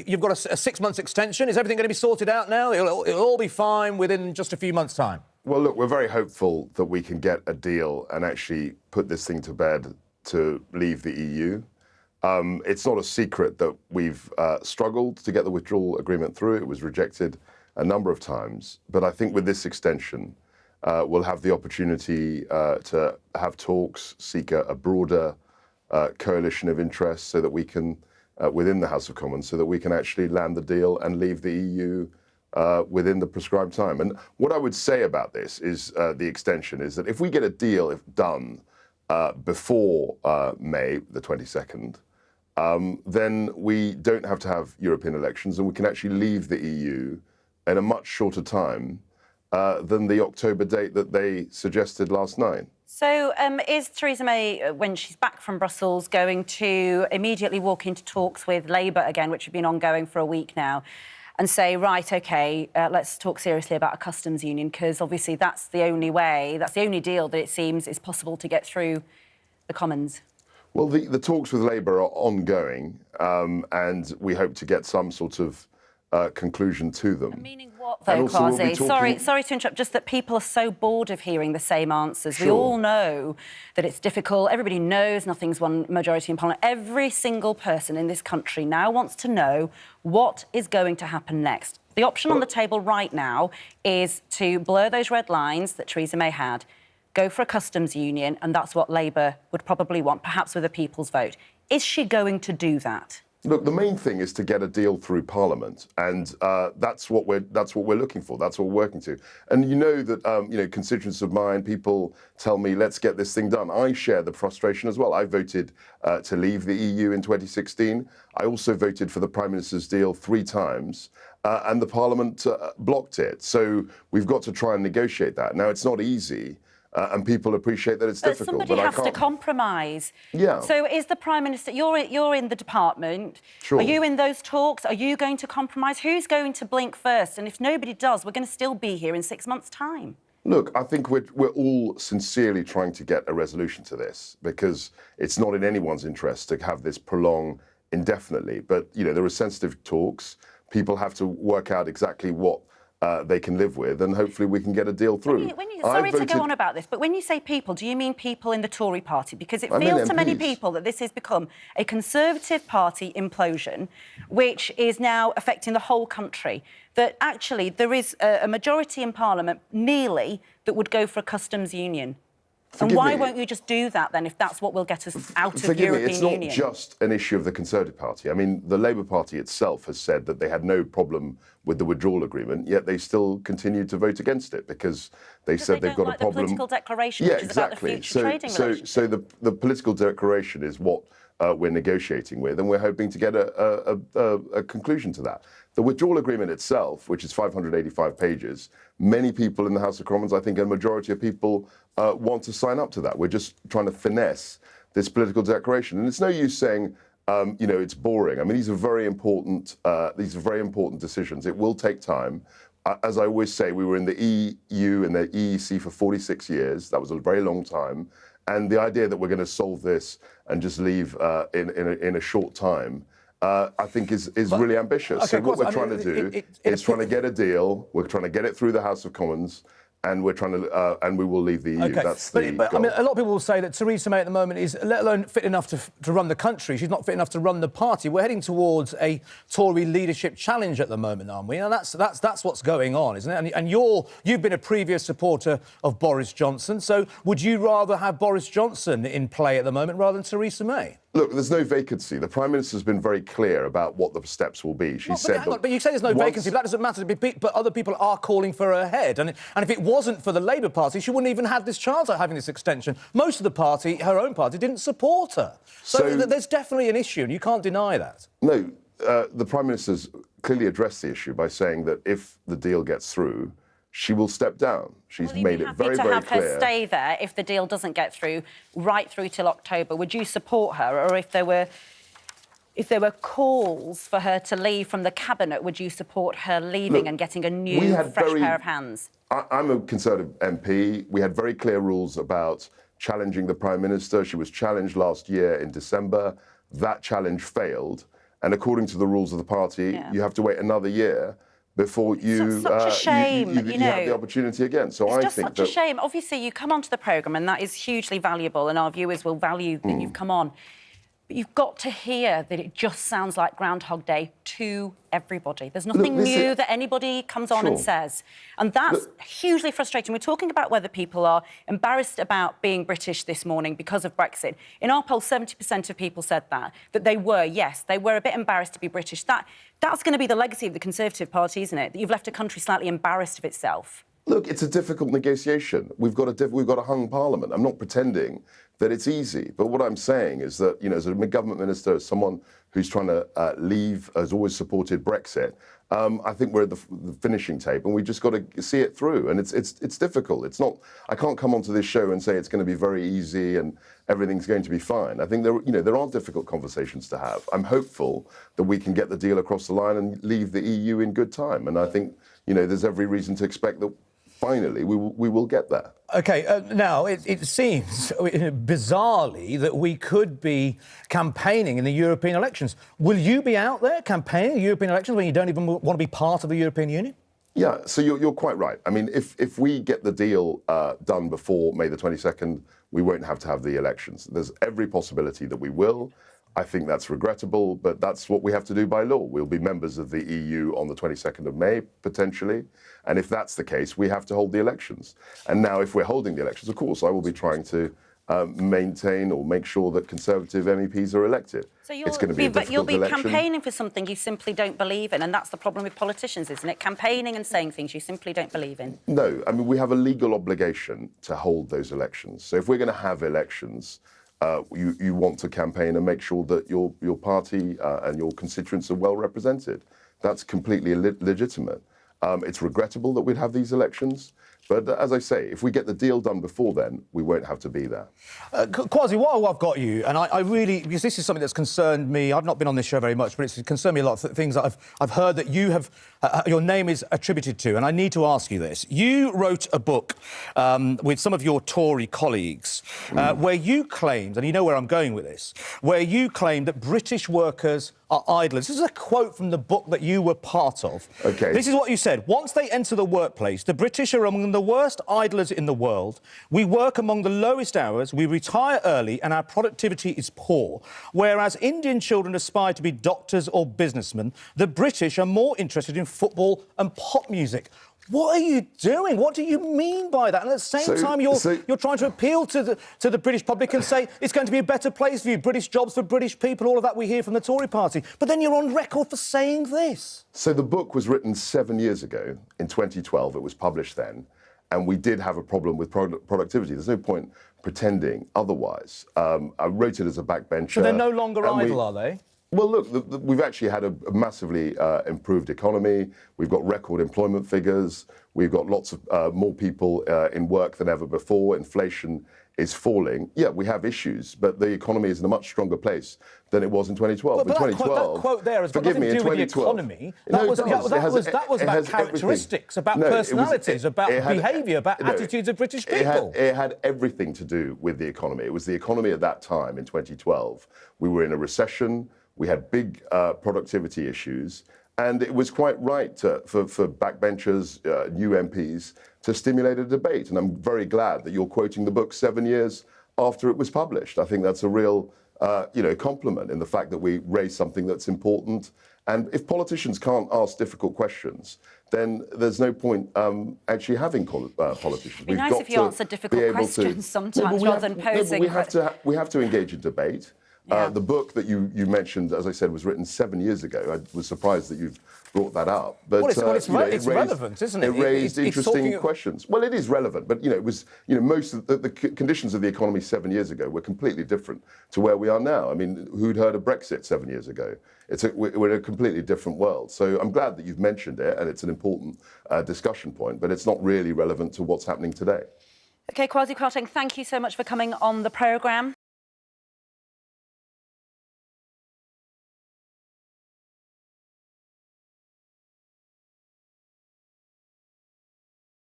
you've got a 6 months extension. Is everything going to be sorted out now? It'll all be fine within just a few months' time. Well, look, we're very hopeful that we can get a deal and actually put this thing to bed to leave the EU. It's not a secret that we've struggled to get the withdrawal agreement through. It was rejected a number of times. But I think with this extension, we'll have the opportunity to have talks, seek a broader coalition of interests so that we can, within the House of Commons, so that we can actually land the deal and leave the EU within the prescribed time. And what I would say about this is the extension is that if we get a deal done before May the 22nd, then we don't have to have European elections and we can actually leave the EU in a much shorter time than the October date that they suggested last night. So is Theresa May, when she's back from Brussels, going to immediately walk into talks with Labour again, which have been ongoing for a week now, and say, right, OK, let's talk seriously about a customs union, because obviously that's the only way, that's the only deal that it seems is possible to get through the Commons? Well, the talks with Labour are ongoing, and we hope to get some sort of conclusion to them. Meaning what, though, Kwasi? Sorry to interrupt, just that people are so bored of hearing the same answers. Sure. We all know that it's difficult. Everybody knows nothing's won majority in Parliament. Every single person in this country now wants to know what is going to happen next. The option on the table right now is to blur those red lines that Theresa May had, go for a customs union, and that's what Labour would probably want, perhaps with a people's vote. Is she going to do that? Look, the main thing is to get a deal through Parliament, and that's what we're looking for. That's what we're working to. And you know that constituents of mine, people tell me, let's get this thing done. I share the frustration as well. I voted to leave the EU in 2016. I also voted for the Prime Minister's deal 3 times, and the Parliament blocked it. So we've got to try and negotiate that. Now, it's not easy. And people appreciate that it's difficult. Somebody has to compromise. Yeah. So is the Prime Minister... You're in the department. Sure. Are you in those talks? Are you going to compromise? Who's going to blink first? And if nobody does, we're going to still be here in 6 months' time. Look, I think we're all sincerely trying to get a resolution to this because it's not in anyone's interest to have this prolong indefinitely. But, there are sensitive talks. People have to work out exactly what they can live with, and hopefully we can get a deal through. Sorry to go on about this, but when you say people, do you mean people in the Tory party? Because it feels to many people that this has become a Conservative Party implosion, which is now affecting the whole country. That actually there is a majority in Parliament, nearly, that would go for a customs union. And why won't you just do that, then, if that's what will get us out of the European Union? It's not just an issue of the Conservative Party. I mean, the Labour Party itself has said that they had no problem with the withdrawal agreement, yet they still continue to vote against it because they said they've got a problem. The political declaration, which is about the future trading relationship. So the political declaration is what we're negotiating with, and we're hoping to get a conclusion to that. The withdrawal agreement itself, which is 585 pages, many people in the House of Commons, I think a majority of people, want to sign up to that. We're just trying to finesse this political declaration. And it's no use saying, it's boring. I mean, these are very important decisions. It will take time. As I always say, we were in the EU and the EEC for 46 years. That was a very long time. And the idea that we're going to solve this and just leave in a short time, I think is really ambitious. Okay, so what we're trying to do is trying to get a deal. We're trying to get it through the House of Commons. And we're trying to, and we will leave the EU. Okay. That's the goal. I mean, a lot of people will say that Theresa May at the moment is, let alone fit enough to run the country, she's not fit enough to run the party. We're heading towards a Tory leadership challenge at the moment, aren't we? And that's what's going on, isn't it? And you've been a previous supporter of Boris Johnson, so would you rather have Boris Johnson in play at the moment rather than Theresa May? Look, there's no vacancy. The Prime Minister's been very clear about what the steps will be. She said but you say there's no vacancy, but that doesn't matter. But other people are calling for her head. And if it wasn't for the Labour Party, she wouldn't even have this chance of having this extension. Most of the party, her own party, didn't support her. So there's definitely an issue, and you can't deny that. No, the Prime Minister's clearly addressed the issue by saying that if the deal gets through, she will step down. She's made it very, very clear. Would you be happy to have her stay there if the deal doesn't get through, right through till October? Would you support her? Or if there were calls for her to leave from the Cabinet, would you support her leaving and getting a new, fresh pair of hands? I'm a Conservative MP. We had very clear rules about challenging the Prime Minister. She was challenged last year in December. That challenge failed. and according to the rules of the party, you have to wait another year before you such a shame, you have the opportunity again. So it's I just think such a shame. Obviously, you come onto the programme, and that is hugely valuable, and our viewers will value that you've come on. But you've got to hear that it just sounds like Groundhog Day to everybody. There's nothing new that anybody comes on and says. And that's hugely frustrating. We're talking about whether people are embarrassed about being British this morning because of Brexit. In our poll, 70% of people said that they were, yes, they were a bit embarrassed to be British. That's going to be the legacy of the Conservative Party, isn't it? That you've left a country slightly embarrassed of itself. Look, it's a difficult negotiation. We've got a hung parliament. I'm not pretending that it's easy, but what I'm saying is that, as a government minister, as someone who's trying to leave, has always supported Brexit, I think we're at the finishing tape, and we just got to see it through. And it's difficult. It's not. I can't come onto this show and say it's going to be very easy and everything's going to be fine. I think there are difficult conversations to have. I'm hopeful that we can get the deal across the line and leave the EU in good time. And I think there's every reason to expect that finally we will get there. OK, now it seems bizarrely that we could be campaigning in the European elections. Will you be out there campaigning in the European elections when you don't even want to be part of the European Union? Yeah, so you're quite right. I mean, if we get the deal done before May the 22nd, we won't have to have the elections. There's every possibility that we will. I think that's regrettable, but that's what we have to do by law. We'll be members of the EU on the 22nd of May, potentially. And if that's the case, we have to hold the elections. And now, if we're holding the elections, of course, I will be trying to maintain or make sure that Conservative MEPs are elected. So you'll it's going to be a difficult election. Campaigning for something you simply don't believe in, and that's the problem with politicians, isn't it? Campaigning and saying things you simply don't believe in. No, I mean, we have a legal obligation to hold those elections. So if we're going to have elections, you want to campaign and make sure that your party and your constituents are well represented. That's completely legitimate. It's regrettable that we'd have these elections. But as I say, if we get the deal done before then, we won't have to be there. Kwasi, while I've got you, and I really, because this is something that's concerned me, I've not been on this show very much, but it's concerned me a lot of things that I've heard that you have, your name is attributed to, and I need to ask you this. You wrote a book with some of your Tory colleagues where you claimed, and you know where I'm going with this, where you claimed that British workers are idlers. This is a quote from the book that you were part of. Okay. This is what you said. Once they enter the workplace, the British are among the worst idlers in the world. We work among the lowest hours, we retire early, and our productivity is poor. Whereas Indian children aspire to be doctors or businessmen, the British are more interested in football and pop music. What are you doing? What do you mean by that? And at the same time, you're trying to appeal to the British public and say it's going to be a better place for you, British jobs for British people, all of that we hear from the Tory party. But then you're on record for saying this. So the book was written 7 years ago, in 2012. It was published then. And we did have a problem with productivity. There's no point pretending otherwise. I wrote it as a backbencher. So they're no longer idle, are they? Well, look, we've actually had a massively improved economy. We've got record employment figures. We've got lots of more people in work than ever before. Inflation is falling. Yeah, we have issues, but the economy is in a much stronger place than it was in 2012. But in 2012, that quote there has got nothing to do with the economy. That was about characteristics, about personalities, about behaviour, about attitudes of British people. It had everything to do with the economy. It was the economy at that time in 2012. We were in a recession. We had big productivity issues, and it was quite right for backbenchers, new MPs, to stimulate a debate. And I'm very glad that you're quoting the book 7 years after it was published. I think that's a real, compliment in the fact that we raised something that's important. And if politicians can't ask difficult questions, then there's no point actually having politicians. It'd be nice if you answered difficult questions sometimes rather than posing. We have to engage in debate. Yeah. The book that you mentioned, as I said, was written 7 years ago. I was surprised that you've brought that up. But it's relevant, isn't it? It raised interesting questions. Well, it is relevant, but it was most of the conditions of the economy 7 years ago were completely different to where we are now. I mean, who'd heard of Brexit 7 years ago? We're in a completely different world. So I'm glad that you've mentioned it, and it's an important discussion point, but it's not really relevant to what's happening today. OK, Kwasi Kwarteng, thank you so much for coming on the programme.